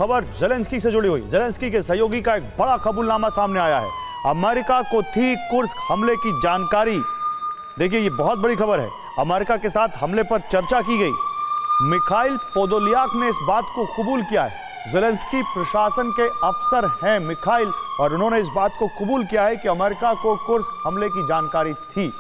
खबर ज़ेलेंस्की से जुड़ी हुई। ज़ेलेंस्की के सहयोगी का एक बड़ा कबूलनामा सामने आया है। अमेरिका को थी कुर्स्क हमले की जानकारी। देखिए, ये बहुत बड़ी खबर है। अमेरिका के साथ हमले पर चर्चा की गई। मिखाइल पोदोलियाक ने इस बात को कबूल किया है। ज़ेलेंस्की प्रशासन के अफसर हैं मिखाइल, और उन्होंने इस बात को कबूल किया है कि अमेरिका को कुर्स्क हमले की जानकारी थी।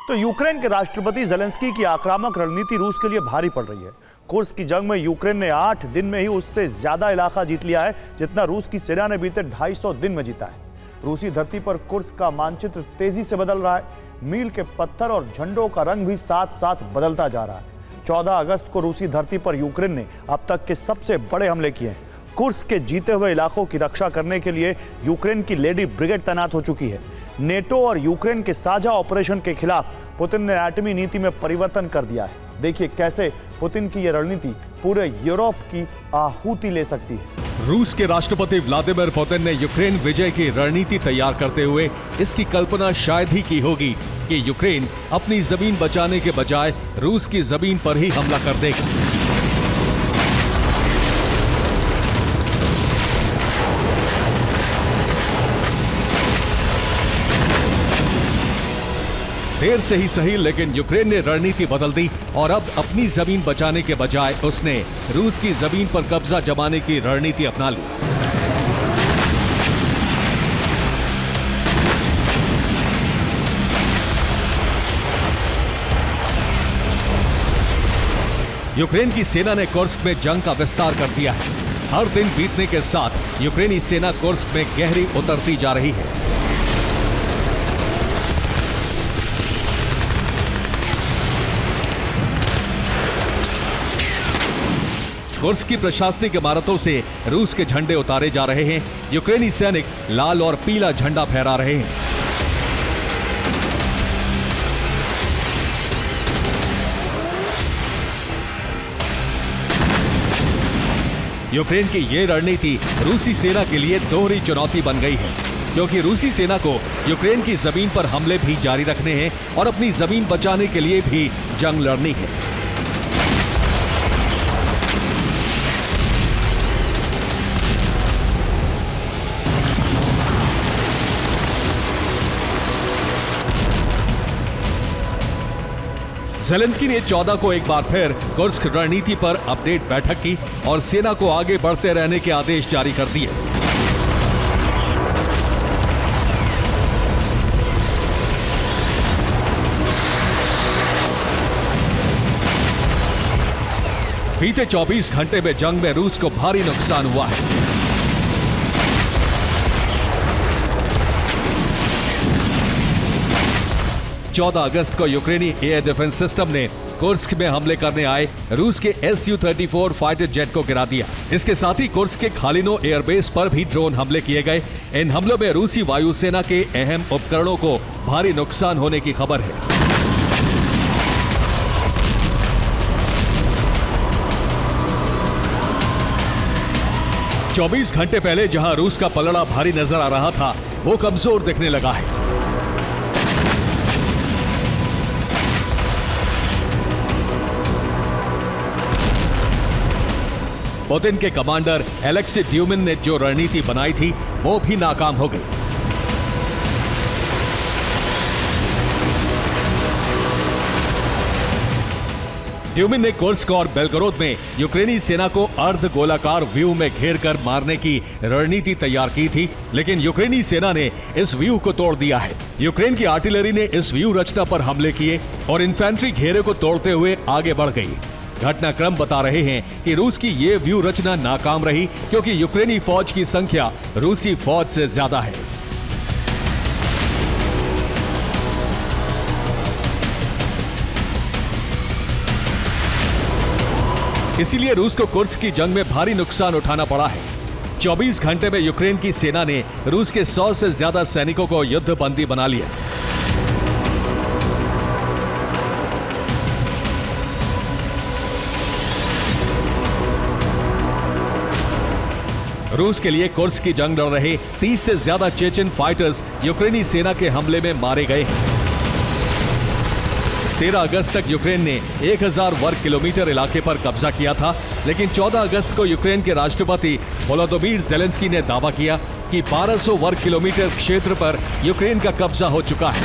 तो यूक्रेन के राष्ट्रपति ज़ेलेंस्की की आक्रामक रणनीति रूस के लिए भारी पड़ रही है। कुर्स्क की जंग में यूक्रेन ने 8 दिन में ही उससे ज्यादा इलाका जीत लिया है जितना रूस की सेना ने बीते 250 दिन में जीता है। रूसी धरती पर कुर्स्क का मानचित्र तेजी से बदल रहा है। मील के पत्थर और झंडों का रंग भी साथ साथ बदलता जा रहा है। 14 अगस्त को रूसी धरती पर यूक्रेन ने अब तक के सबसे बड़े हमले किए हैं। कुर्स्क के जीते हुए इलाकों की रक्षा करने के लिए यूक्रेन की लेडी ब्रिगेड तैनात हो चुकी है। नेटो और यूक्रेन के साझा ऑपरेशन के खिलाफ पुतिन ने एटमी नीति में परिवर्तन कर दिया है। देखिए कैसे पुतिन की यह रणनीति पूरे यूरोप की आहुति ले सकती है। रूस के राष्ट्रपति व्लादिमीर पुतिन ने यूक्रेन विजय की रणनीति तैयार करते हुए इसकी कल्पना शायद ही की होगी कि यूक्रेन अपनी जमीन बचाने के बजाय रूस की जमीन पर ही हमला कर देगा। देर से ही सही, लेकिन यूक्रेन ने रणनीति बदल दी और अब अपनी जमीन बचाने के बजाय उसने रूस की जमीन पर कब्जा जमाने की रणनीति अपना ली। यूक्रेन की सेना ने कुर्स्क में जंग का विस्तार कर दिया है। हर दिन बीतने के साथ यूक्रेनी सेना कुर्स्क में गहरी उतरती जा रही है। कुर्स्क की प्रशासनिक इमारतों से रूस के झंडे उतारे जा रहे हैं। यूक्रेनी सैनिक लाल और पीला झंडा फहरा रहे हैं। यूक्रेन की ये रणनीति रूसी सेना के लिए दोहरी चुनौती बन गई है, क्योंकि रूसी सेना को यूक्रेन की जमीन पर हमले भी जारी रखने हैं और अपनी जमीन बचाने के लिए भी जंग लड़नी है। ज़ेलेंस्की ने 14 को एक बार फिर कुर्स्क रणनीति पर अपडेट बैठक की और सेना को आगे बढ़ते रहने के आदेश जारी कर दिए। बीते 24 घंटे में जंग में रूस को भारी नुकसान हुआ है। चौदह अगस्त को यूक्रेनी एयर डिफेंस सिस्टम ने कुर्स्क में हमले करने आए रूस के Su-34 फाइटर जेट को गिरा दिया। इसके साथ ही कुर्स्क के खालिनो एयरबेस पर भी ड्रोन हमले किए गए। इन हमलों में रूसी वायुसेना के अहम उपकरणों को भारी नुकसान होने की खबर है। चौबीस घंटे पहले जहां रूस का पलड़ा भारी नजर आ रहा था, वो कमजोर दिखने लगा है। पुतिन के कमांडर एलेक्सी ड्यूमिन ने जो रणनीति बनाई थी वो भी नाकाम हो गई। ड्यूमिन ने कुर्स्क और बेलगोरोद में यूक्रेनी सेना को अर्ध गोलाकार व्यू में घेर कर मारने की रणनीति तैयार की थी, लेकिन यूक्रेनी सेना ने इस व्यू को तोड़ दिया है। यूक्रेन की आर्टिलरी ने इस व्यू रचना पर हमले किए और इन्फेंट्री घेरे को तोड़ते हुए आगे बढ़ गई। घटनाक्रम बता रहे हैं कि रूस की ये व्यू रचना नाकाम रही, क्योंकि यूक्रेनी फौज की संख्या रूसी फौज से ज्यादा है। इसीलिए रूस को कुर्स्क की जंग में भारी नुकसान उठाना पड़ा है। 24 घंटे में यूक्रेन की सेना ने रूस के 100 से ज्यादा सैनिकों को युद्धबंदी बना लिया। रूस के लिए कुर्स्क की जंग लड़ रहे 30 से ज्यादा चेचन फाइटर्स यूक्रेनी सेना के हमले में मारे गए हैं। 13 अगस्त तक यूक्रेन ने 1000 वर्ग किलोमीटर इलाके पर कब्जा किया था, लेकिन 14 अगस्त को यूक्रेन के राष्ट्रपति वोलोदिमीर ज़ेलेंस्की ने दावा किया कि 1200 वर्ग किलोमीटर क्षेत्र पर यूक्रेन का कब्जा हो चुका है।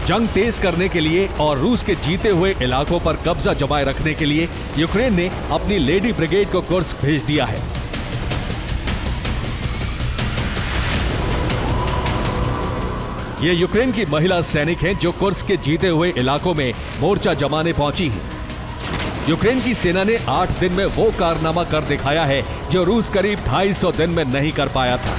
जंग तेज करने के लिए और रूस के जीते हुए इलाकों पर कब्जा जमाए रखने के लिए यूक्रेन ने अपनी लेडी ब्रिगेड को कुर्स्क भेज दिया है। ये यूक्रेन की महिला सैनिक हैं जो कुर्स्क के जीते हुए इलाकों में मोर्चा जमाने पहुंची हैं। यूक्रेन की सेना ने 8 दिन में वो कारनामा कर दिखाया है जो रूस करीब 250 दिन में नहीं कर पाया था।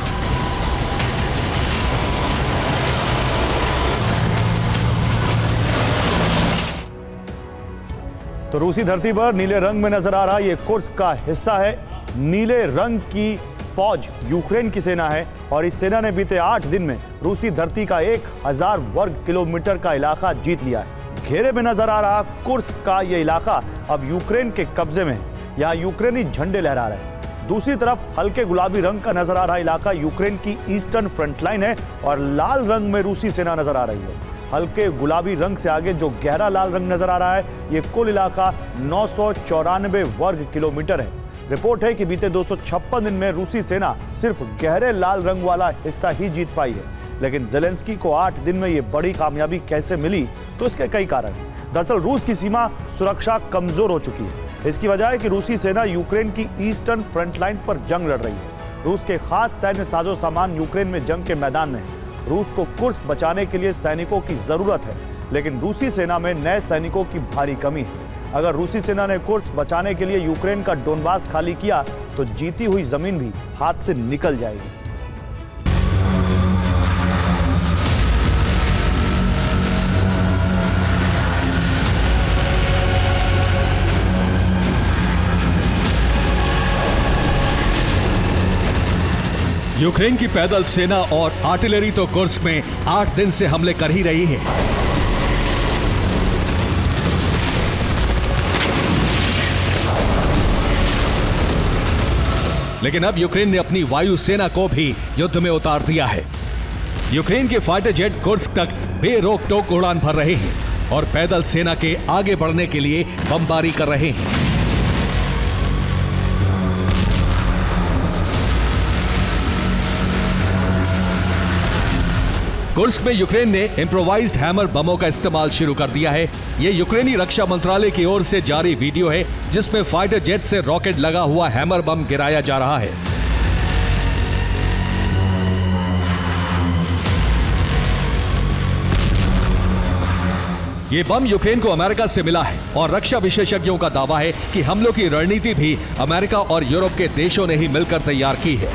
तो रूसी धरती पर नीले रंग में नजर आ रहा ये कुर्स्क का हिस्सा है। नीले रंग की फौज यूक्रेन की सेना है और इस सेना ने बीते 8 दिन में रूसी धरती का 1000 वर्ग किलोमीटर का इलाका जीत लिया है। घेरे में नजर आ रहा कुर्स्क का यह इलाका अब यूक्रेन के कब्जे में है। यहाँ यूक्रेनी झंडे लहरा रहे हैं। दूसरी तरफ हल्के गुलाबी रंग का नजर आ रहा इलाका यूक्रेन की ईस्टर्न फ्रंट लाइन है और लाल रंग में रूसी सेना नजर आ रही है। हल्के गुलाबी रंग से आगे जो गहरा लाल रंग नजर आ रहा है ये कुल इलाका 994 वर्ग किलोमीटर है। रिपोर्ट है कि बीते 256 दिन में रूसी सेना सिर्फ गहरे लाल रंग वाला हिस्सा ही जीत पाई है। लेकिन ज़ेलेंस्की को 8 दिन में ये बड़ी कामयाबी कैसे मिली, तो इसके कई कारण हैं। दरअसल रूस की सीमा सुरक्षा कमजोर हो चुकी है। इसकी वजह है कि रूसी सेना यूक्रेन की ईस्टर्न फ्रंट लाइन पर जंग लड़ रही है। रूस के खास सैन्य साजो सामान यूक्रेन में जंग के मैदान में है। रूस को कुर्स्क बचाने के लिए सैनिकों की जरूरत है, लेकिन रूसी सेना में नए सैनिकों की भारी कमी है। अगर रूसी सेना ने कुर्स्क बचाने के लिए यूक्रेन का डोनबास खाली किया तो जीती हुई जमीन भी हाथ से निकल जाएगी। यूक्रेन की पैदल सेना और आर्टिलरी तो कुर्स्क में 8 दिन से हमले कर ही रही है। लेकिन अब यूक्रेन ने अपनी वायु सेना को भी युद्ध में उतार दिया है। यूक्रेन के फाइटर जेट कुर्स्क तक बेरोक टोक उड़ान भर रहे हैं और पैदल सेना के आगे बढ़ने के लिए बमबारी कर रहे हैं। कुर्स्क में यूक्रेन ने इम्प्रोवाइज्ड हैमर बमों का इस्तेमाल शुरू कर दिया है। ये यूक्रेनी रक्षा मंत्रालय की ओर से जारी वीडियो है जिसमें फाइटर जेट से रॉकेट लगा हुआ हैमर बम गिराया जा रहा है। ये बम यूक्रेन को अमेरिका से मिला है और रक्षा विशेषज्ञों का दावा है कि हमलों की रणनीति भी अमेरिका और यूरोप के देशों ने ही मिलकर तैयार की है।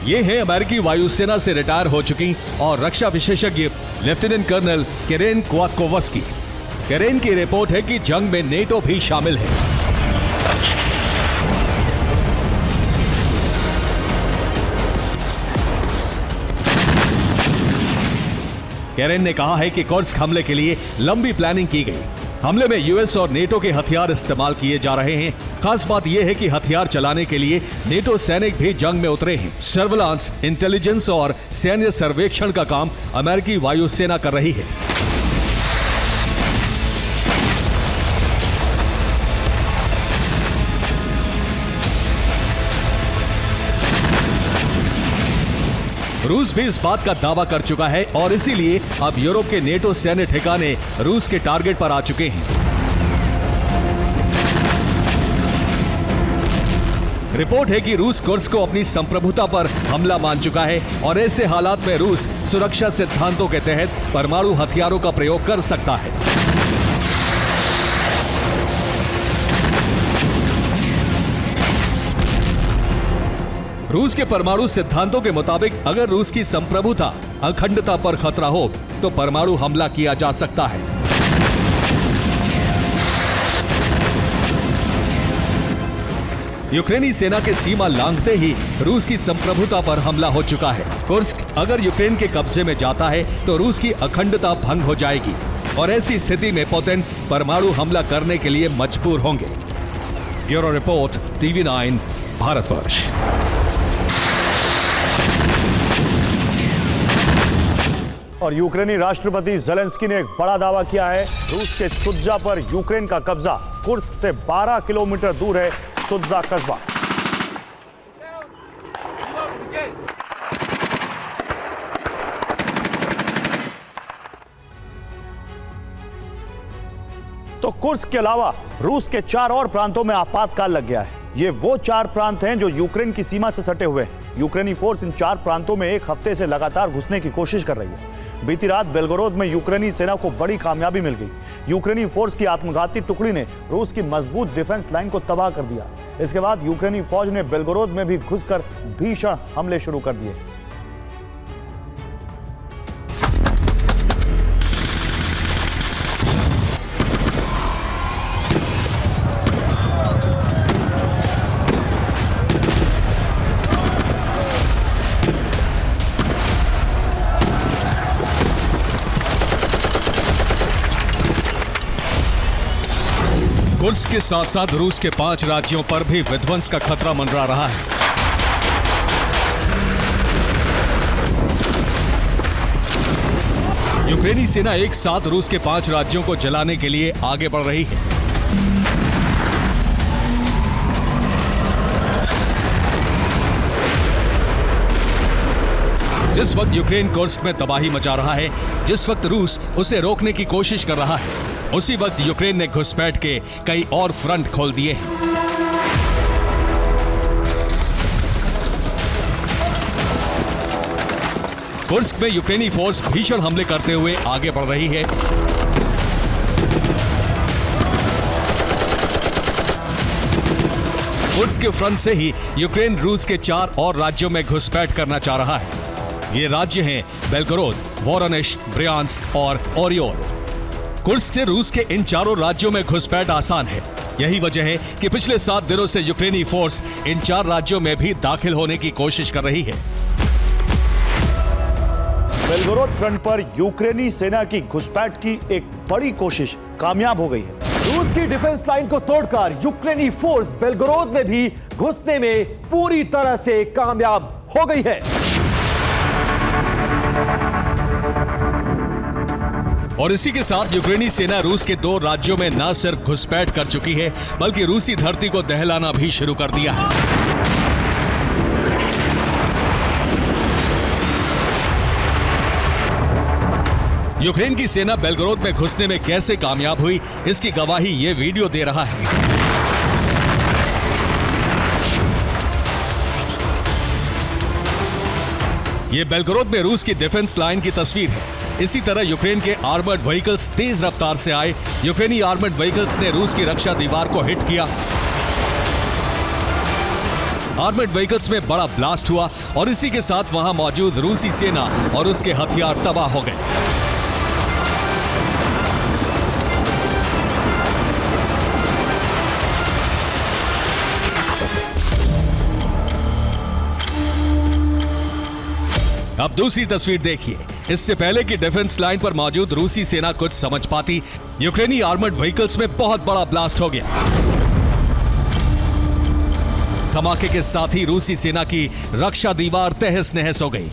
ये है अमेरिकी वायुसेना से रिटायर हो चुकी और रक्षा विशेषज्ञ लेफ्टिनेंट कर्नल केरेन क्वात्कोवस्की। केरेन की रिपोर्ट है कि जंग में नेटो भी शामिल है। केरेन ने कहा है कि कुर्स्क हमले के लिए लंबी प्लानिंग की गई। हमले में यूएस और नेटो के हथियार इस्तेमाल किए जा रहे हैं। खास बात यह है कि हथियार चलाने के लिए नेटो सैनिक भी जंग में उतरे हैं। सर्विलांस, इंटेलिजेंस और सैन्य सर्वेक्षण का काम अमेरिकी वायुसेना कर रही है। रूस भी इस बात का दावा कर चुका है और इसीलिए अब यूरोप के नेटो सैन्य ठिकाने रूस के टारगेट पर आ चुके हैं। रिपोर्ट है कि रूस कुर्स्क को अपनी संप्रभुता पर हमला मान चुका है और ऐसे हालात में रूस सुरक्षा सिद्धांतों के तहत परमाणु हथियारों का प्रयोग कर सकता है। रूस के परमाणु सिद्धांतों के मुताबिक अगर रूस की संप्रभुता, अखंडता पर खतरा हो तो परमाणु हमला किया जा सकता है। यूक्रेनी सेना के सीमा लांघते ही रूस की संप्रभुता पर हमला हो चुका है। कुर्स्क अगर यूक्रेन के कब्जे में जाता है तो रूस की अखंडता भंग हो जाएगी। और ऐसी स्थिति में पुतिन परमाणु हमला करने के लिए मजबूर होंगे। Bureau report, TV9 Bharatvarsh. और यूक्रेनी राष्ट्रपति ज़ेलेंस्की ने एक बड़ा दावा किया है। रूस के सुत्जा पर यूक्रेन का कब्जा। कुर्स्क से 12 किलोमीटर दूर है सुत्जा कस्बा। तो कुर्स्क के अलावा रूस के 4 और प्रांतों में आपातकाल लग गया है। ये वो 4 प्रांत हैं जो यूक्रेन की सीमा से सटे हुए हैं। यूक्रेनी फोर्स इन 4 प्रांतों में एक हफ्ते से लगातार घुसने की कोशिश कर रही है। बीती रात बेलगोरोद में यूक्रेनी सेना को बड़ी कामयाबी मिल गई। यूक्रेनी फोर्स की आत्मघाती टुकड़ी ने रूस की मजबूत डिफेंस लाइन को तबाह कर दिया। इसके बाद यूक्रेनी फौज ने बेलगोरोद में भी घुसकर भीषण हमले शुरू कर दिए। कुर्स्क के साथ साथ रूस के 5 राज्यों पर भी विध्वंस का खतरा मंडरा रहा है। यूक्रेनी सेना एक साथ रूस के 5 राज्यों को जलाने के लिए आगे बढ़ रही है। जिस वक्त यूक्रेन कुर्स्क में तबाही मचा रहा है, जिस वक्त रूस उसे रोकने की कोशिश कर रहा है, उसी वक्त यूक्रेन ने घुसपैठ के कई और फ्रंट खोल दिए हैं। कुर्स्क में यूक्रेनी फोर्स भीषण हमले करते हुए आगे बढ़ रही है। कुर्स्क के फ्रंट से ही यूक्रेन रूस के 4 और राज्यों में घुसपैठ करना चाह रहा है। ये राज्य हैं बेलगोरोद, वोरोनिश, ब्रियांस्क और ओरियोल। कुर्स्क से रूस के इन 4 राज्यों में घुसपैठ आसान है। यही वजह है कि पिछले 7 दिनों से यूक्रेनी फोर्स इन 4 राज्यों में भी दाखिल होने की कोशिश कर रही है। बेलगोरोद फ्रंट पर यूक्रेनी सेना की घुसपैठ की एक बड़ी कोशिश कामयाब हो गई है। रूस की डिफेंस लाइन को तोड़कर यूक्रेनी फोर्स बेलगोरोद में भी घुसने में पूरी तरह से कामयाब हो गई है। और इसी के साथ यूक्रेनी सेना रूस के 2 राज्यों में न सिर्फ घुसपैठ कर चुकी है, बल्कि रूसी धरती को दहलाना भी शुरू कर दिया है। यूक्रेन की सेना बेलगोरोद में घुसने में कैसे कामयाब हुई, इसकी गवाही यह वीडियो दे रहा है। यह बेलगोरोद में रूस की डिफेंस लाइन की तस्वीर है। इसी तरह यूक्रेन के आर्मर्ड व्हीकल्स तेज रफ्तार से आए। यूक्रेनी आर्मर्ड व्हीकल्स ने रूस की रक्षा दीवार को हिट किया। आर्मर्ड व्हीकल्स में बड़ा ब्लास्ट हुआ और इसी के साथ वहां मौजूद रूसी सेना और उसके हथियार तबाह हो गए। अब दूसरी तस्वीर देखिए। इससे पहले कि डिफेंस लाइन पर मौजूद रूसी सेना कुछ समझ पाती, यूक्रेनी आर्मर्ड व्हीकल्स में बहुत बड़ा ब्लास्ट हो गया। धमाके के साथ ही रूसी सेना की रक्षा दीवार तहस नहस हो गई।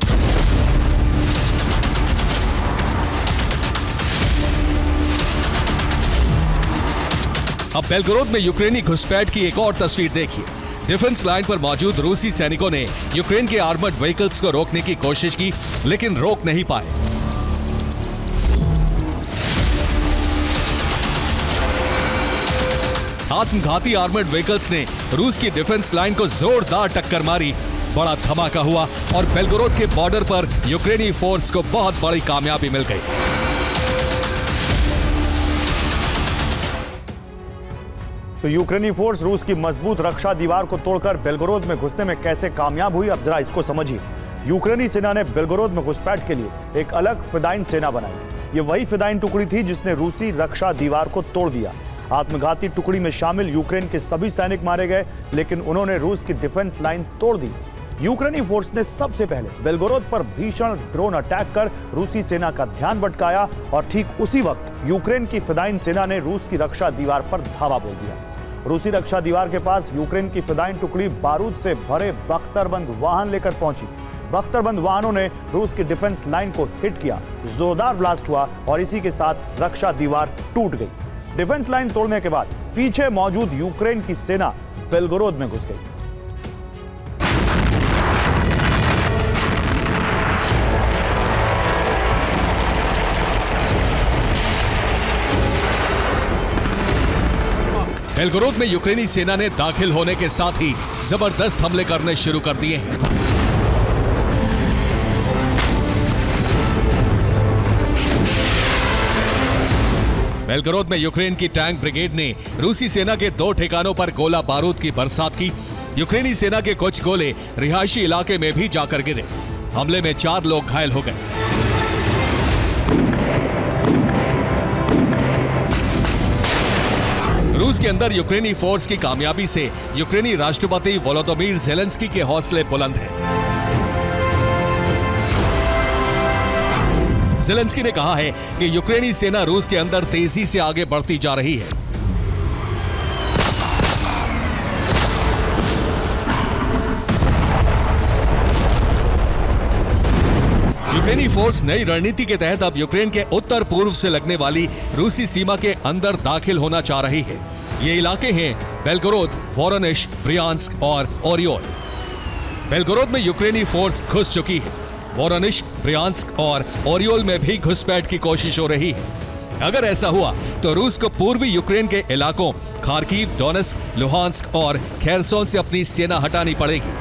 अब बेलगोरोद में यूक्रेनी घुसपैठ की एक और तस्वीर देखिए। डिफेंस लाइन पर मौजूद रूसी सैनिकों ने यूक्रेन के आर्मर्ड व्हीकल्स को रोकने की कोशिश की, लेकिन रोक नहीं पाए। आत्मघाती आर्मर्ड व्हीकल्स ने रूस की डिफेंस लाइन को जोरदार टक्कर मारी। बड़ा धमाका हुआ और बेलगोरोद के बॉर्डर पर यूक्रेनी फोर्स को बहुत बड़ी कामयाबी मिल गई। तो यूक्रेनी फोर्स रूस की मजबूत रक्षा दीवार को तोड़कर बेलगोरोद में घुसने में कैसे कामयाब हुई, अब जरा इसको समझिए। यूक्रेनी सेना ने बेलगोरोद में घुसपैठ के लिए एक अलग फिदाइन सेना बनाई। ये वही फिदाइन टुकड़ी थी जिसने रूसी रक्षा दीवार को तोड़ दिया। आत्मघाती टुकड़ी में शामिल यूक्रेन के सभी सैनिक मारे गए, लेकिन उन्होंने रूस की डिफेंस लाइन तोड़ दी। यूक्रेनी फोर्स ने सबसे पहले बेलगोरोद पर भीषण ड्रोन अटैक कर रूसी सेना का ध्यान भटकाया और ठीक उसी वक्त यूक्रेन की फिदाइन सेना ने रूस की रक्षा दीवार पर धावा बोल दिया। रूसी रक्षा दीवार के पास यूक्रेन की फिदाइन टुकड़ी बारूद से भरे बख्तरबंद वाहन लेकर पहुंची। बख्तरबंद वाहनों ने रूस की डिफेंस लाइन को हिट किया, जोरदार ब्लास्ट हुआ और इसी के साथ रक्षा दीवार टूट गई। डिफेंस लाइन तोड़ने के बाद पीछे मौजूद यूक्रेन की सेना बेलगोरोद में घुस गई। बेलगोरोद में यूक्रेनी सेना ने दाखिल होने के साथ ही जबरदस्त हमले करने शुरू कर दिए हैं। बेलगोरोद में यूक्रेन की टैंक ब्रिगेड ने रूसी सेना के 2 ठिकानों पर गोला बारूद की बरसात की। यूक्रेनी सेना के कुछ गोले रिहायशी इलाके में भी जाकर गिरे। हमले में 4 लोग घायल हो गए। रूस के अंदर यूक्रेनी फोर्स की कामयाबी से यूक्रेनी राष्ट्रपति वोलोदिमीर ज़ेलेंस्की के हौसले बुलंद हैं। ज़ेलेंस्की ने कहा है कि यूक्रेनी सेना रूस के अंदर तेजी से आगे बढ़ती जा रही है। यूक्रेनी फोर्स नई रणनीति के तहत अब यूक्रेन के उत्तर पूर्व से लगने वाली रूसी सीमा के अंदर दाखिल होना चाह रही है। ये इलाके हैं बेलगोरोद, वोरोनिश, ब्रियांस्क और ओरियोल। बेलगोरोद में यूक्रेनी फोर्स घुस चुकी है। वोरोनिश, ब्रियांस्क और ओरियोल में भी घुसपैठ की कोशिश हो रही है। अगर ऐसा हुआ तो रूस को पूर्वी यूक्रेन के इलाकों खार्किव, डोनेस्क, लुहांस्क और खेरसोन से अपनी सेना हटानी पड़ेगी।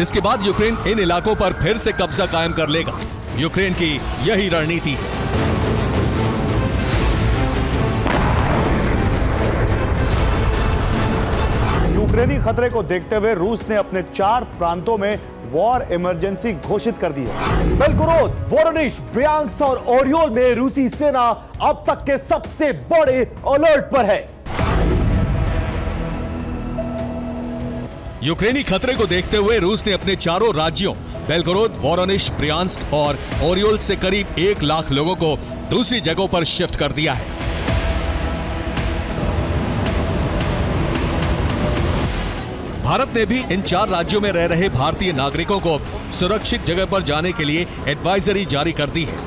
इसके बाद यूक्रेन इन इलाकों पर फिर से कब्जा कायम कर लेगा। यूक्रेन की यही रणनीति है। यूक्रेनी खतरे को देखते हुए रूस ने अपने 4 प्रांतों में वॉर इमरजेंसी घोषित कर दी है। बेलगोरोद, वोरोनिश, ब्रियांस्क और ओरियोल में रूसी सेना अब तक के सबसे बड़े अलर्ट पर है। यूक्रेनी खतरे को देखते हुए रूस ने अपने 4 राज्यों बेलगोरोद, वोरोनिश, ब्रियांस्क और ओरियोल से करीब 1 लाख लोगों को दूसरी जगहों पर शिफ्ट कर दिया है। भारत ने भी इन 4 राज्यों में रह रहे भारतीय नागरिकों को सुरक्षित जगह पर जाने के लिए एडवाइजरी जारी कर दी है।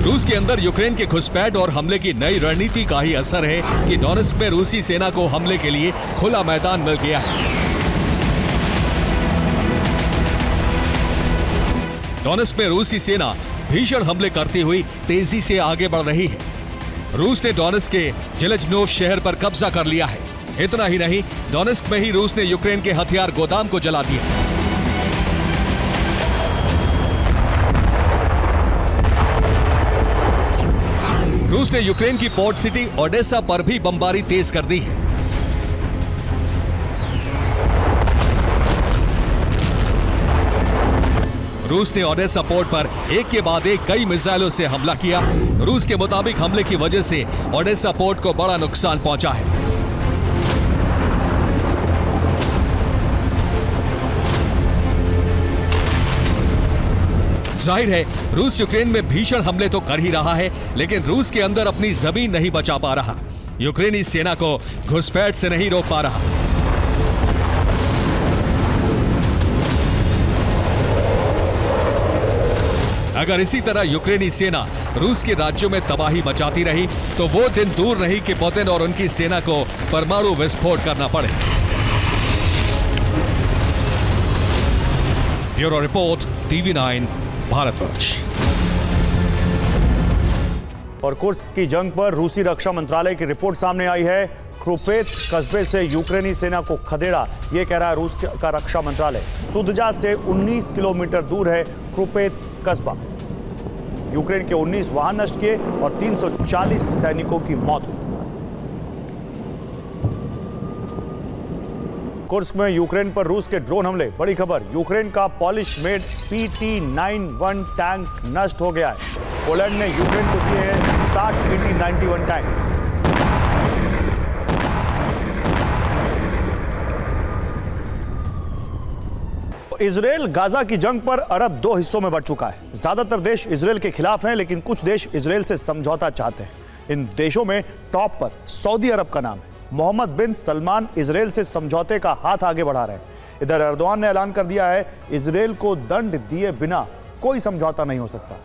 रूस के अंदर यूक्रेन के घुसपैठ और हमले की नई रणनीति का ही असर है कि डोनेस्क में रूसी सेना को हमले के लिए खुला मैदान मिल गया है। डोनेस्क में रूसी सेना भीषण हमले करती हुई तेजी से आगे बढ़ रही है। रूस ने डोनेस्क के जेलेज्नोव शहर पर कब्जा कर लिया है। इतना ही नहीं, डोनेस्क में ही रूस ने यूक्रेन के हथियार गोदाम को जला दिया। रूस ने यूक्रेन की पोर्ट सिटी ओडेसा पर भी बमबारी तेज कर दी है। रूस ने ओडेसा पोर्ट पर एक के बाद एक कई मिसाइलों से हमला किया। रूस के मुताबिक हमले की वजह से ओडेसा पोर्ट को बड़ा नुकसान पहुंचा है। जाहिर है रूस यूक्रेन में भीषण हमले तो कर ही रहा है, लेकिन रूस के अंदर अपनी जमीन नहीं बचा पा रहा। यूक्रेनी सेना को घुसपैठ से नहीं रोक पा रहा। अगर इसी तरह यूक्रेनी सेना रूस के राज्यों में तबाही मचाती रही तो वो दिन दूर नहीं कि पुतिन और उनकी सेना को परमाणु विस्फोट करना पड़े। Bureau report, TV9 Bharatvarsh. और कुर्स्क की जंग पर रूसी रक्षा मंत्रालय की रिपोर्ट सामने आई है। क्रुपेत्स कस्बे से यूक्रेनी सेना को खदेड़ा, यह कह रहा है रूस का रक्षा मंत्रालय। सुदजा से 19 किलोमीटर दूर है क्रुपेत्स कस्बा। यूक्रेन के 19 वाहन नष्ट किए और 340 सैनिकों की मौत हुई। कुर्स्क में यूक्रेन पर रूस के ड्रोन हमले, बड़ी खबर। यूक्रेन का पॉलिश मेड PT-91 टैंक नष्ट हो गया है। पोलैंड ने यूक्रेन को दिए हैं 60 PT-91 टैंक। इजराइल गाजा की जंग पर अरब दो हिस्सों में बंट चुका है। ज्यादातर देश इजराइल के खिलाफ हैं, लेकिन कुछ देश इजराइल से समझौता चाहते हैं। इन देशों में टॉप पर सऊदी अरब का नाम है। मोहम्मद बिन सलमान इजराइल से समझौते का हाथ आगे बढ़ा रहे हैं। इधर एर्दोआन ने ऐलान कर दिया है इजराइल को दंड दिए बिना कोई समझौता नहीं हो सकता।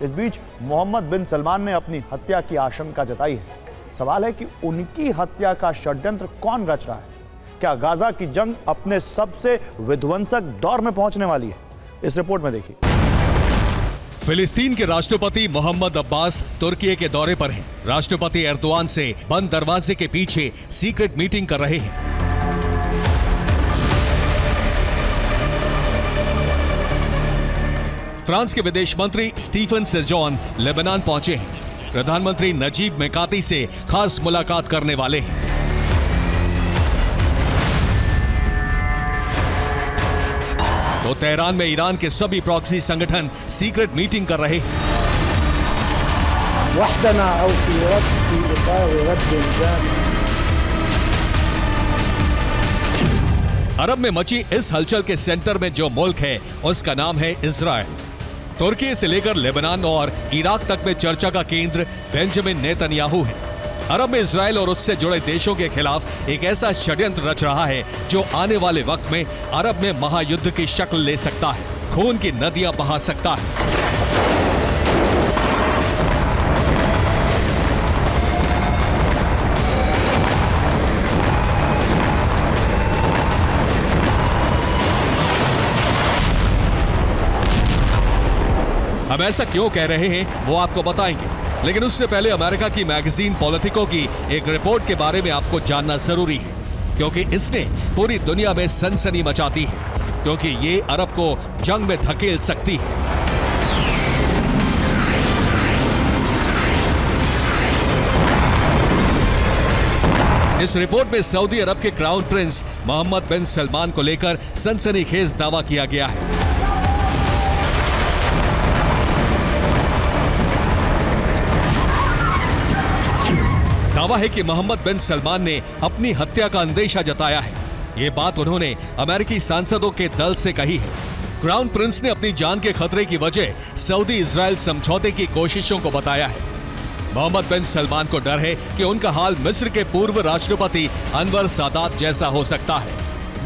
इस बीच मोहम्मद बिन सलमान ने अपनी हत्या की आशंका जताई है। सवाल है कि उनकी हत्या का षड्यंत्र कौन रच रहा है? क्या गाजा की जंग अपने सबसे विध्वंसक दौर में पहुंचने वाली है? इस रिपोर्ट में देखिए। फिलिस्तीन के राष्ट्रपति मोहम्मद अब्बास तुर्की के दौरे पर हैं। राष्ट्रपति एर्दोआन से बंद दरवाजे के पीछे सीक्रेट मीटिंग कर रहे हैं। फ्रांस के विदेश मंत्री स्टीफन सेजोन लेबनान पहुंचे हैं। प्रधानमंत्री नजीब मिकाती से खास मुलाकात करने वाले हैं। तो तेहरान में ईरान के सभी प्रॉक्सी संगठन सीक्रेट मीटिंग कर रहे हैं। अरब में मची इस हलचल के सेंटर में जो मुल्क है उसका नाम है इजराइल। तुर्की से लेकर लेबनान और इराक तक में चर्चा का केंद्र बेंजामिन नेतन्याहू है। अरब में इजराइल और उससे जुड़े देशों के खिलाफ एक ऐसा षड्यंत्र रच रहा है जो आने वाले वक्त में अरब में महायुद्ध की शक्ल ले सकता है, खून की नदियां बहा सकता है। हम ऐसा क्यों कह रहे हैं वो आपको बताएंगे, लेकिन उससे पहले अमेरिका की मैगजीन पॉलिटिको की एक रिपोर्ट के बारे में आपको जानना जरूरी है, क्योंकि इसने पूरी दुनिया में सनसनी मचा दी है, क्योंकि ये अरब को जंग में धकेल सकती है। इस रिपोर्ट में सऊदी अरब के क्राउन प्रिंस मोहम्मद बिन सलमान को लेकर सनसनीखेज दावा किया गया है। दावा है कि मोहम्मद बिन सलमान ने अपनी हत्या का अंदेशा जताया है। ये बात उन्होंने अमेरिकी सांसदों के दल से कही है। क्राउन प्रिंस ने अपनी जान के खतरे की वजह सऊदी इजराइल समझौते की कोशिशों को बताया है। मोहम्मद बिन सलमान को डर है कि उनका हाल मिस्र के पूर्व राष्ट्रपति अनवर सादात जैसा हो सकता है।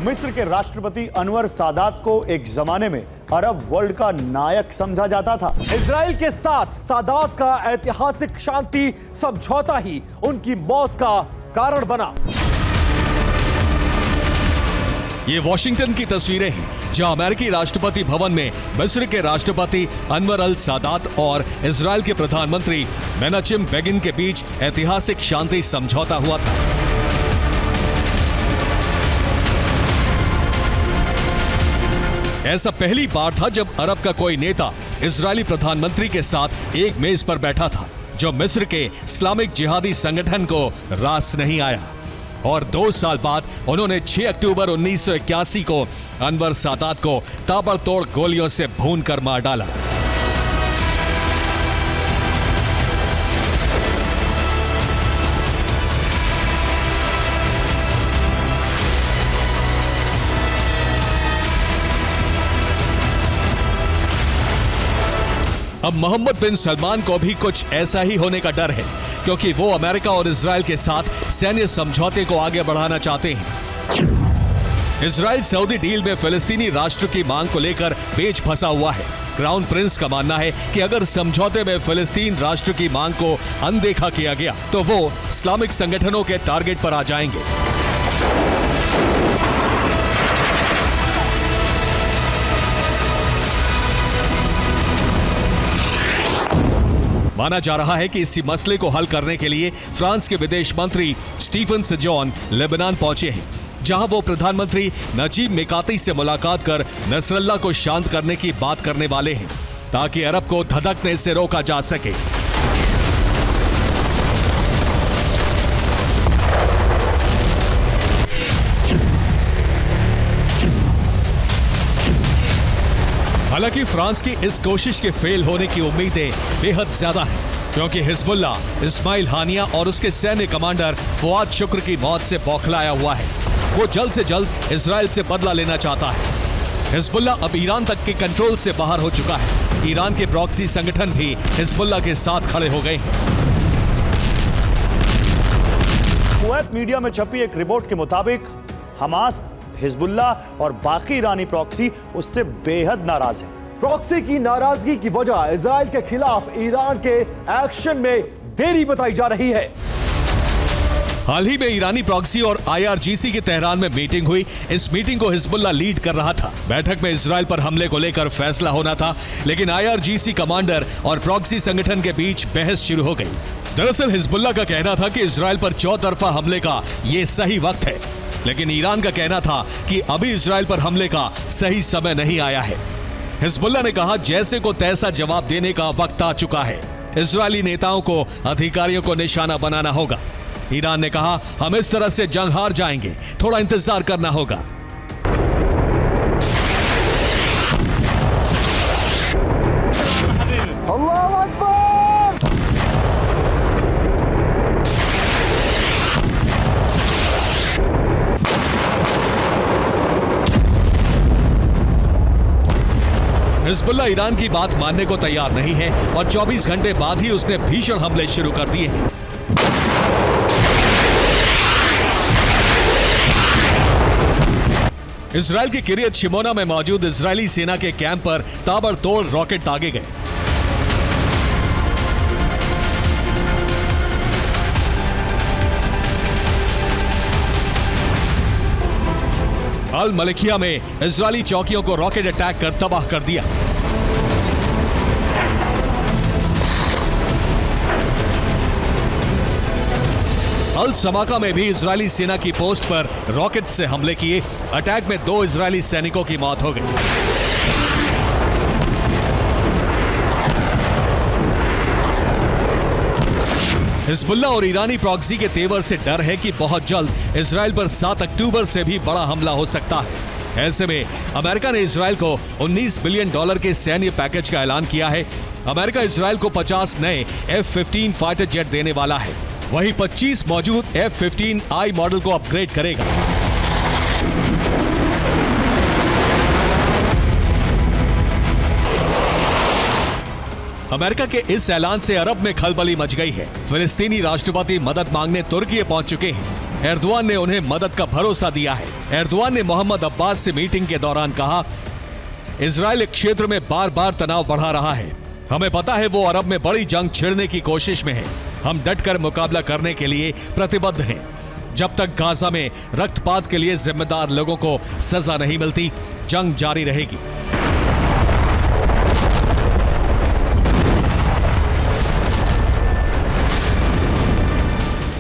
मिस्र के राष्ट्रपति अनवर सादात को एक जमाने में अरब वर्ल्ड का नायक समझा जाता था। इजराइल के साथ सादात का ऐतिहासिक शांति समझौता ही उनकी मौत का कारण बना। ये वॉशिंगटन की तस्वीरें हैं, जहां अमेरिकी राष्ट्रपति भवन में मिस्र के राष्ट्रपति अनवर अल सादात और इजराइल के प्रधानमंत्री मेनाचिम बेगिन के बीच ऐतिहासिक शांति समझौता हुआ था। ऐसा पहली बार था जब अरब का कोई नेता इजरायली प्रधानमंत्री के साथ एक मेज पर बैठा था, जो मिस्र के इस्लामिक जिहादी संगठन को रास नहीं आया। और 2 साल बाद उन्होंने 6 अक्टूबर 1981 को अनवर सादात को ताबड़तोड़ गोलियों से भून कर मार डाला। अब मोहम्मद बिन सलमान को भी कुछ ऐसा ही होने का डर है, क्योंकि वो अमेरिका और इजराइल के साथ सैन्य समझौते को आगे बढ़ाना चाहते हैं। इजराइल सऊदी डील में फिलिस्तीनी राष्ट्र की मांग को लेकर पेच फंसा हुआ है। क्राउन प्रिंस का मानना है कि अगर समझौते में फिलिस्तीन राष्ट्र की मांग को अनदेखा किया गया तो वो इस्लामिक संगठनों के टारगेट पर आ जाएंगे। माना जा रहा है कि इसी मसले को हल करने के लिए फ्रांस के विदेश मंत्री स्टीफन सेजोन लेबनान पहुंचे हैं, जहां वो प्रधानमंत्री नजीब मिकाती से मुलाकात कर नसरल्ला को शांत करने की बात करने वाले हैं, ताकि अरब को धधकने से रोका जा सके। हालांकि फ्रांस की इस कोशिश के फेल होने की उम्मीदें बेहद ज्यादा हैं, क्योंकि हिजबुल्ला इस्माइल हानिया और उसके सैन्य कमांडर फुआद शुक्र की मौत से बौखलाया हुआ है। वो जल्द से जल्द इजराइल से बदला लेना चाहता है। हिजबुल्ला अब ईरान तक के कंट्रोल से बाहर हो चुका है। ईरान के प्रॉक्सी संगठन भी हिजबुल्ला के साथ खड़े हो गए हैं। कुवैत मीडिया में छपी एक रिपोर्ट के मुताबिक हमास, हिजबुल्ला और बाकी ईरानी प्रॉक्सी उससे बेहद नाराज हैं। प्रॉक्सी की नाराजगी की वजह इजराइल के खिलाफ ईरान के एक्शन में देरी बताई जा रही है। हाल ही में ईरानी प्रॉक्सी और IRGC की तेहरान में मीटिंग हुई। इस मीटिंग को हिजबुल्ला लीड कर रहा था। बैठक में इजराइल पर हमले को लेकर फैसला होना था, लेकिन IRGC कमांडर और प्रॉक्सी संगठन के बीच बहस शुरू हो गई। दरअसल हिजबुल्ला का कहना था कि इजराइल पर चौतरफा हमले का ये सही वक्त है, लेकिन ईरान का कहना था कि अभी इजराइल पर हमले का सही समय नहीं आया है। हिजबुल्ला ने कहा, जैसे को तैसा जवाब देने का वक्त आ चुका है। इजरायली नेताओं को, अधिकारियों को निशाना बनाना होगा। ईरान ने कहा, हम इस तरह से जंग हार जाएंगे, थोड़ा इंतजार करना होगा। अल्लाह अकबर। हिजबुल्ला ईरान की बात मानने को तैयार नहीं है और 24 घंटे बाद ही उसने भीषण हमले शुरू कर दिए हैं। इजराइल के किरियत शिमोना में मौजूद इजरायली सेना के कैंप पर ताबड़तोड़ रॉकेट दागे गए। अल मलिकिया में इजरायली चौकियों को रॉकेट अटैक कर तबाह कर दिया। अल समाका में भी इजरायली सेना की पोस्ट पर रॉकेट से हमले किए। अटैक में 2 इजरायली सैनिकों की मौत हो गई। हिजबुल्ला और ईरानी प्रॉक्सी के तेवर से डर है कि बहुत जल्द इजराइल पर 7 अक्टूबर से भी बड़ा हमला हो सकता है। ऐसे में अमेरिका ने इजराइल को $19 बिलियन के सैन्य पैकेज का ऐलान किया है। अमेरिका इजराइल को 50 नए F-15 फाइटर जेट देने वाला है। वहीं 25 मौजूद F-15I मॉडल को अपग्रेड करेगा। अमेरिका के इस ऐलान से अरब में खलबली मच गई है। फिलिस्तीनी राष्ट्रपति मदद मांगने तुर्की पहुंच चुके हैं। एर्दोआन ने उन्हें मदद का भरोसा दिया है। एर्दोआन ने मोहम्मद अब्बास से मीटिंग के दौरान कहा, इजराइल क्षेत्र में बार बार तनाव बढ़ा रहा है। हमें पता है वो अरब में बड़ी जंग छेड़ने की कोशिश में है। हम डटकर मुकाबला करने के लिए प्रतिबद्ध हैं। जब तक गाजा में रक्तपात के लिए जिम्मेदार लोगों को सजा नहीं मिलती, जंग जारी रहेगी।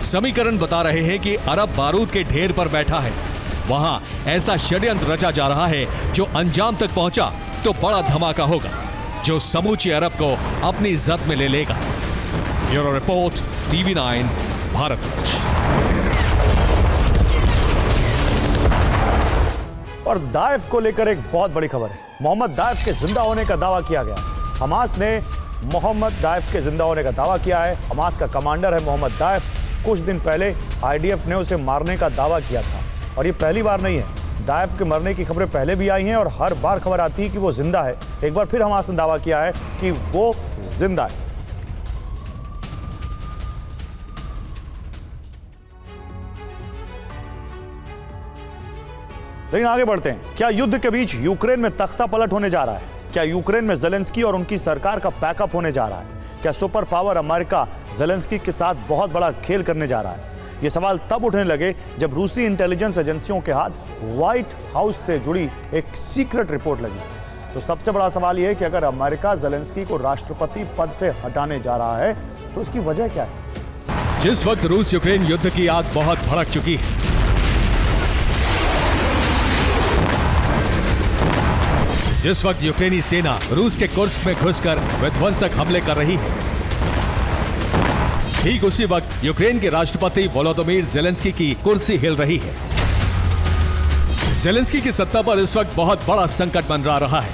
समीकरण बता रहे हैं कि अरब बारूद के ढेर पर बैठा है। वहां ऐसा षड्यंत्र रचा जा रहा है जो अंजाम तक पहुंचा तो बड़ा धमाका होगा, जो समूची अरब को अपनी जद में ले लेगा। Bureau report, TV9 Bharat. और दाइफ को लेकर एक बहुत बड़ी खबर है। मोहम्मद दाइफ के जिंदा होने का दावा किया गया। हमास ने मोहम्मद दाइफ के जिंदा होने का दावा किया है। हमास का कमांडर है मोहम्मद दाइफ। कुछ दिन पहले IDF ने उसे मारने का दावा किया था और ये पहली बार नहीं है। दाइफ के मरने की खबरें पहले भी आई हैं और हर बार खबर आती है कि वो जिंदा है। एक बार फिर हमास ने दावा किया है कि वो जिंदा है। लेकिन आगे बढ़ते हैं। क्या युद्ध के बीच यूक्रेन में तख्ता पलट होने जा रहा है? क्या यूक्रेन में ज़ेलेंस्की और उनकी सरकार का पैकअप होने जा रहा है? क्या सुपर पावर अमेरिका ज़ेलेंस्की के साथ बहुत बड़ा खेल करने जा रहा है? ये सवाल तब उठने लगे जब रूसी इंटेलिजेंस एजेंसियों के हाथ व्हाइट हाउस से जुड़ी एक सीक्रेट रिपोर्ट लगी। तो सबसे बड़ा सवाल यह है कि अगर अमेरिका ज़ेलेंस्की को राष्ट्रपति पद से हटाने जा रहा है तो उसकी वजह क्या है? जिस वक्त रूस यूक्रेन युद्ध की आग बहुत भड़क चुकी है, जिस वक्त यूक्रेनी सेना रूस के कुर्स्क में घुसकर विध्वंसक हमले कर रही है, ठीक उसी वक्त यूक्रेन के राष्ट्रपति वोलोदिमीर ज़ेलेंस्की की कुर्सी हिल रही है। ज़ेलेंस्की की सत्ता पर इस वक्त बहुत बड़ा संकट मंडरा रहा है।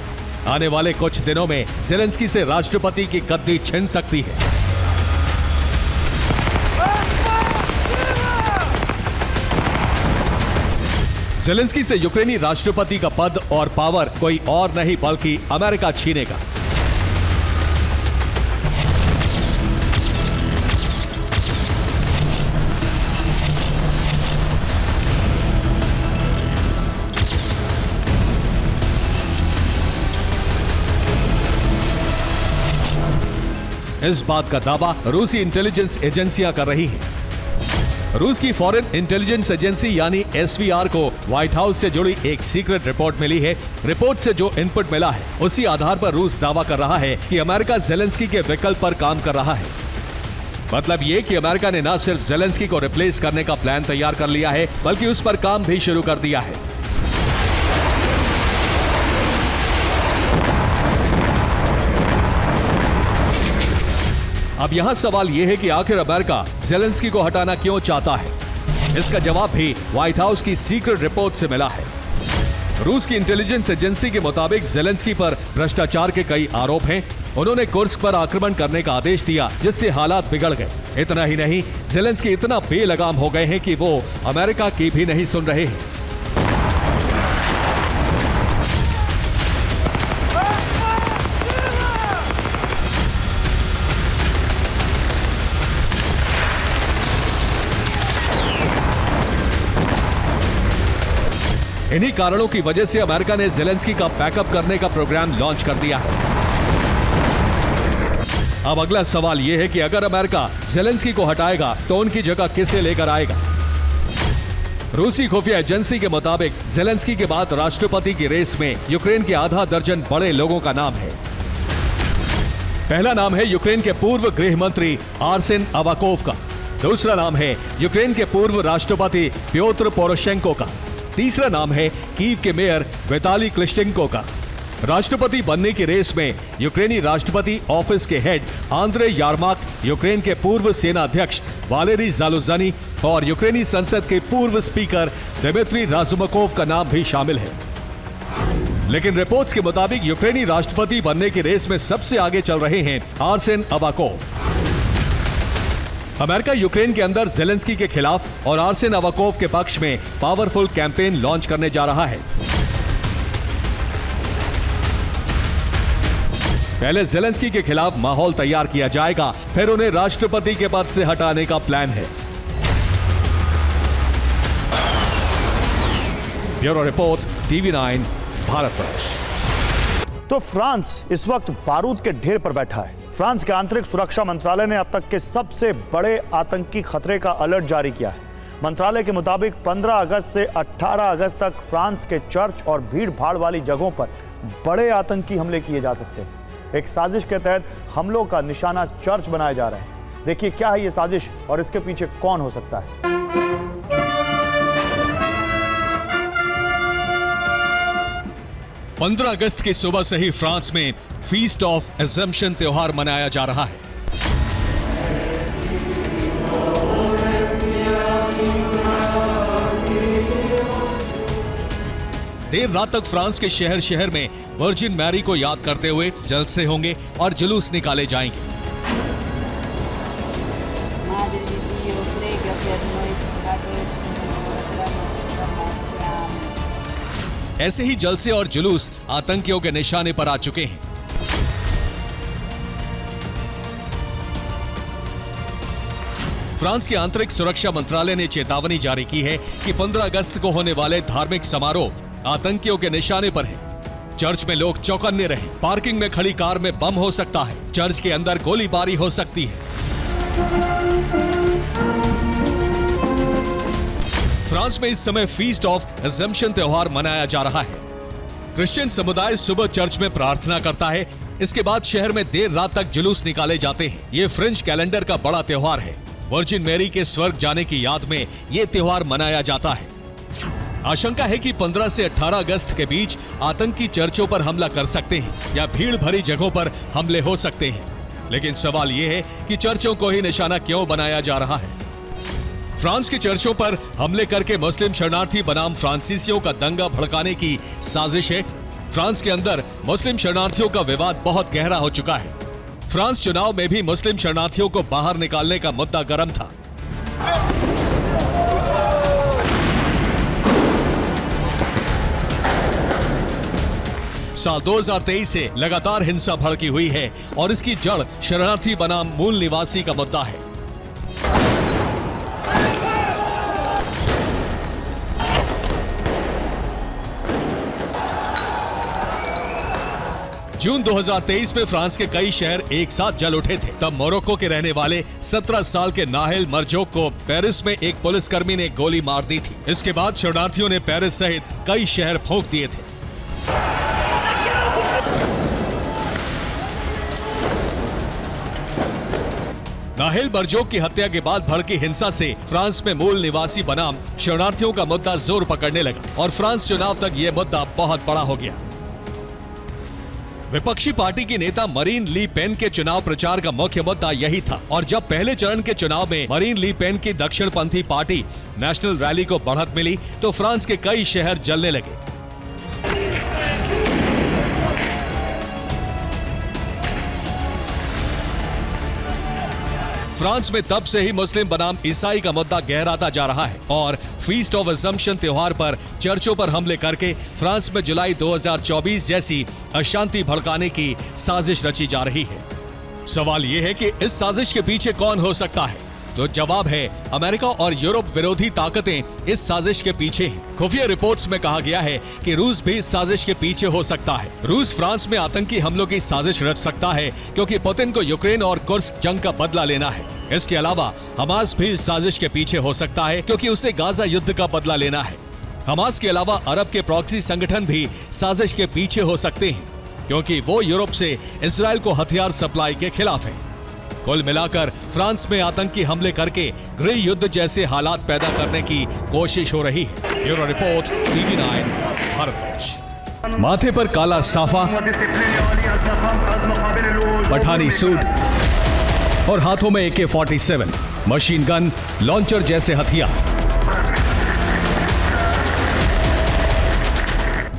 आने वाले कुछ दिनों में ज़ेलेंस्की से राष्ट्रपति की गद्दी छिन सकती है। ज़ेलेंस्की से यूक्रेनी राष्ट्रपति का पद और पावर कोई और नहीं बल्कि अमेरिका छीनेगा। इस बात का दावा रूसी इंटेलिजेंस एजेंसियां कर रही हैं। रूस की फॉरेन इंटेलिजेंस एजेंसी यानी एसवीआर को व्हाइट हाउस से जुड़ी एक सीक्रेट रिपोर्ट मिली है। रिपोर्ट से जो इनपुट मिला है उसी आधार पर रूस दावा कर रहा है कि अमेरिका ज़ेलेंस्की के विकल्प पर काम कर रहा है। मतलब ये कि अमेरिका ने न सिर्फ ज़ेलेंस्की को रिप्लेस करने का प्लान तैयार कर लिया है बल्कि उस पर काम भी शुरू कर दिया है। अब यहां सवाल यह है कि आखिर अमेरिका ज़ेलेंस्की को हटाना क्यों चाहता है। इसका जवाब भी व्हाइट हाउस की सीक्रेट रिपोर्ट से मिला है। रूस की इंटेलिजेंस एजेंसी के मुताबिक ज़ेलेंस्की पर भ्रष्टाचार के कई आरोप हैं। उन्होंने कुर्स्क पर आक्रमण करने का आदेश दिया जिससे हालात बिगड़ गए। इतना ही नहीं, ज़ेलेंस्की इतना बेलगाम हो गए हैं कि वो अमेरिका की भी नहीं सुन रहे हैं। इन्हीं कारणों की वजह से अमेरिका ने ज़ेलेंस्की का बैकअप करने का प्रोग्राम लॉन्च कर दिया है। अब अगला सवाल यह है कि अगर अमेरिका ज़ेलेंस्की को हटाएगा तो उनकी जगह किसे लेकर आएगा। रूसी खुफिया एजेंसी के मुताबिक ज़ेलेंस्की के बाद राष्ट्रपति की रेस में यूक्रेन के आधा दर्जन बड़े लोगों का नाम है। पहला नाम है यूक्रेन के पूर्व गृह मंत्री आर्सेन अवाकोव का। दूसरा नाम है यूक्रेन के पूर्व राष्ट्रपति प्योत्र पोरोशेंको का। तीसरा नाम है कीव के मेयर विताली क्लिश्चेंको का। राष्ट्रपति बनने की रेस में यूक्रेनी राष्ट्रपति ऑफिस के हेड आंद्रे यारमाक, यूक्रेन के पूर्व सेना अध्यक्ष वालेरी ज़ालुझनी और यूक्रेनी संसद के पूर्व स्पीकर दिमित्री राजुमकोव का नाम भी शामिल है। लेकिन रिपोर्ट्स के मुताबिक यूक्रेनी राष्ट्रपति बनने की रेस में सबसे आगे चल रहे हैं आर्सेन अवाकोव। अमेरिका यूक्रेन के अंदर ज़ेलेंस्की के खिलाफ और आर्सेन अवाकोव के पक्ष में पावरफुल कैंपेन लॉन्च करने जा रहा है। पहले ज़ेलेंस्की के खिलाफ माहौल तैयार किया जाएगा, फिर उन्हें राष्ट्रपति के पद से हटाने का प्लान है। Bureau report, TV9 Bharatvarsh. तो फ्रांस इस वक्त बारूद के ढेर पर बैठा है। फ्रांस के आंतरिक सुरक्षा मंत्रालय ने अब तक के सबसे बड़े आतंकी खतरे का अलर्ट जारी किया है। मंत्रालय के मुताबिक 15 अगस्त से 18 अगस्त तक फ्रांस के चर्च और भीड़ भाड़ वाली जगहों पर बड़े आतंकी हमले किए जा सकते हैं। एक साजिश के तहत हमलों का निशाना चर्च बनाया जा रहा है। देखिए क्या है ये साजिश और इसके पीछे कौन हो सकता है। 15 अगस्त की सुबह से ही फ्रांस में फीस्ट ऑफ एजम्पशन त्योहार मनाया जा रहा है। देर रात तक फ्रांस के शहर शहर में वर्जिन मैरी को याद करते हुए जलसे होंगे और जुलूस निकाले जाएंगे। ऐसे ही जलसे और जुलूस आतंकियों के निशाने पर आ चुके हैं। फ्रांस के आंतरिक सुरक्षा मंत्रालय ने चेतावनी जारी की है कि 15 अगस्त को होने वाले धार्मिक समारोह आतंकियों के निशाने पर है। चर्च में लोग चौकन्ने रहे। पार्किंग में खड़ी कार में बम हो सकता है। चर्च के अंदर गोलीबारी हो सकती है। फ्रांस में इस समय फीस्ट ऑफ एजम्पशन त्योहार मनाया जा रहा है। क्रिश्चियन समुदाय सुबह चर्च में प्रार्थना करता है। इसके बाद शहर में देर रात तक जुलूस निकाले जाते हैं। ये फ्रेंच कैलेंडर का बड़ा त्योहार है। वर्जिन मैरी के स्वर्ग जाने की याद में ये त्योहार मनाया जाता है। आशंका है कि 15 से 18 अगस्त के बीच आतंकी चर्चों पर हमला कर सकते हैं या भीड़ भरी जगहों पर हमले हो सकते हैं। लेकिन सवाल यह है कि चर्चों को ही निशाना क्यों बनाया जा रहा है। फ्रांस के चर्चों पर हमले करके मुस्लिम शरणार्थी बनाम फ्रांसीसियों का दंगा भड़काने की साजिश है। फ्रांस के अंदर मुस्लिम शरणार्थियों का विवाद बहुत गहरा हो चुका है। फ्रांस चुनाव में भी मुस्लिम शरणार्थियों को बाहर निकालने का मुद्दा गर्म था। साल 2023 से लगातार हिंसा भड़की हुई है और इसकी जड़ शरणार्थी बनाम मूल निवासी का मुद्दा है। जून 2023 में फ्रांस के कई शहर एक साथ जल उठे थे। तब मोरक्को के रहने वाले 17 साल के नाहिल मरजोक को पेरिस में एक पुलिसकर्मी ने गोली मार दी थी। इसके बाद शरणार्थियों ने पेरिस सहित कई शहर फूंक दिए थे। नाहिल मरजोक की हत्या के बाद भड़की हिंसा से फ्रांस में मूल निवासी बनाम शरणार्थियों का मुद्दा जोर पकड़ने लगा और फ्रांस चुनाव तक यह मुद्दा बहुत बड़ा हो गया। विपक्षी पार्टी की नेता मरीन ली पेन के चुनाव प्रचार का मुख्य मुद्दा यही था और जब पहले चरण के चुनाव में मरीन ली पेन की दक्षिणपंथी पार्टी नेशनल रैली को बढ़त मिली तो फ्रांस के कई शहर जलने लगे। फ्रांस में तब से ही मुस्लिम बनाम ईसाई का मुद्दा गहराता जा रहा है और फीस्ट ऑफ असम्पशन त्योहार पर चर्चों पर हमले करके फ्रांस में जुलाई 2024 जैसी अशांति भड़काने की साजिश रची जा रही है। सवाल यह है कि इस साजिश के पीछे कौन हो सकता है? तो जवाब है अमेरिका और यूरोप विरोधी ताकतें इस साजिश के पीछे हैं। खुफिया रिपोर्ट्स में कहा गया है कि रूस भी इस साजिश के पीछे हो सकता है। रूस फ्रांस में आतंकी हमलों की साजिश रच सकता है क्योंकि पुतिन को यूक्रेन और कुर्स्क जंग का बदला लेना है। इसके अलावा हमास भी इस साजिश के पीछे हो सकता है क्योंकि उसे गाजा युद्ध का बदला लेना है। हमास के अलावा अरब के प्रॉक्सी संगठन भी साजिश के पीछे हो सकते हैं क्योंकि वो यूरोप से इसराइल को हथियार सप्लाई के खिलाफ है। कुल मिलाकर फ्रांस में आतंकी हमले करके गृह युद्ध जैसे हालात पैदा करने की कोशिश हो रही है। Bureau report TV9 Bharatvarsh. माथे पर काला साफा, पठानी सूट और हाथों में AK-47, मशीन गन, लॉन्चर जैसे हथियार।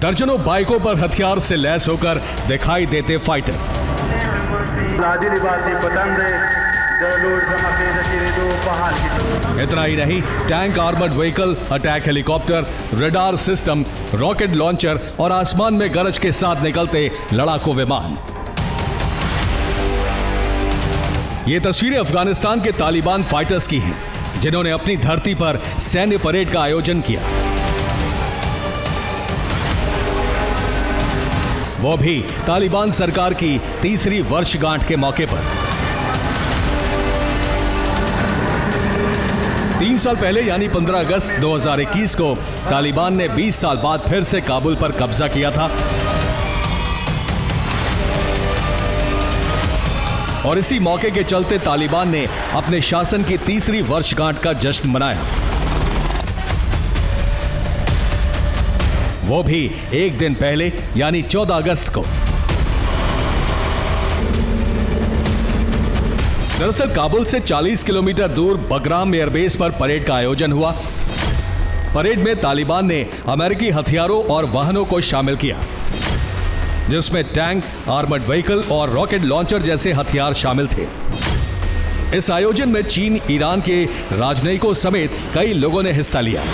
दर्जनों बाइकों पर हथियार से लैस होकर दिखाई देते फाइटर। इतना ही नहीं, tank, armoured vehicle, attack helicopter, radar system, rocket launcher और आसमान में गरज के साथ निकलते लड़ाकू विमान। ये तस्वीरें अफगानिस्तान के तालिबान फाइटर्स की हैं, जिन्होंने अपनी धरती पर सैन्य परेड का आयोजन किया, वो भी तालिबान सरकार की तीसरी वर्षगांठ के मौके पर। 3 साल पहले यानी 15 अगस्त 2021 को तालिबान ने 20 साल बाद फिर से काबुल पर कब्जा किया था और इसी मौके के चलते तालिबान ने अपने शासन की तीसरी वर्षगांठ का जश्न मनाया, वो भी एक दिन पहले यानी 14 अगस्त को। दरअसल काबुल से 40 किलोमीटर दूर बगराम एयरबेस पर परेड का आयोजन हुआ। परेड में तालिबान ने अमेरिकी हथियारों और वाहनों को शामिल किया, जिसमें टैंक, आर्मर्ड व्हीकल और रॉकेट लॉन्चर जैसे हथियार शामिल थे। इस आयोजन में चीन, ईरान के राजनयिकों समेत कई लोगों ने हिस्सा लिया।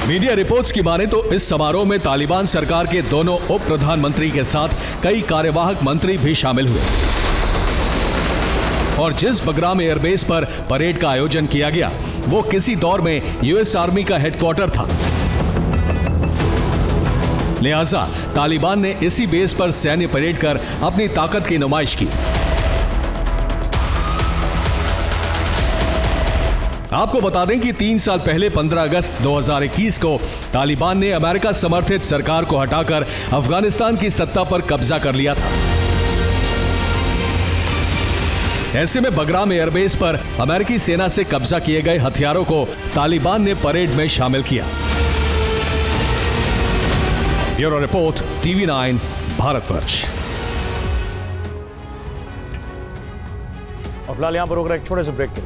मीडिया रिपोर्ट्स की माने तो इस समारोह में तालिबान सरकार के दोनों उप प्रधानमंत्री के साथ कई कार्यवाहक मंत्री भी शामिल हुए और जिस बगराम एयरबेस पर परेड का आयोजन किया गया वो किसी दौर में यूएस आर्मी का हेडक्वार्टर था। लिहाजा तालिबान ने इसी बेस पर सैन्य परेड कर अपनी ताकत की नुमाइश की। आपको बता दें कि 3 साल पहले 15 अगस्त 2021 को तालिबान ने अमेरिका समर्थित सरकार को हटाकर अफगानिस्तान की सत्ता पर कब्जा कर लिया था। ऐसे में बगराम एयरबेस पर अमेरिकी सेना से कब्जा किए गए हथियारों को तालिबान ने परेड में शामिल किया। Bureau report TV9 Bharatvarsh. और फिलहाल यहां पर होकर एक छोटे से ब्रेक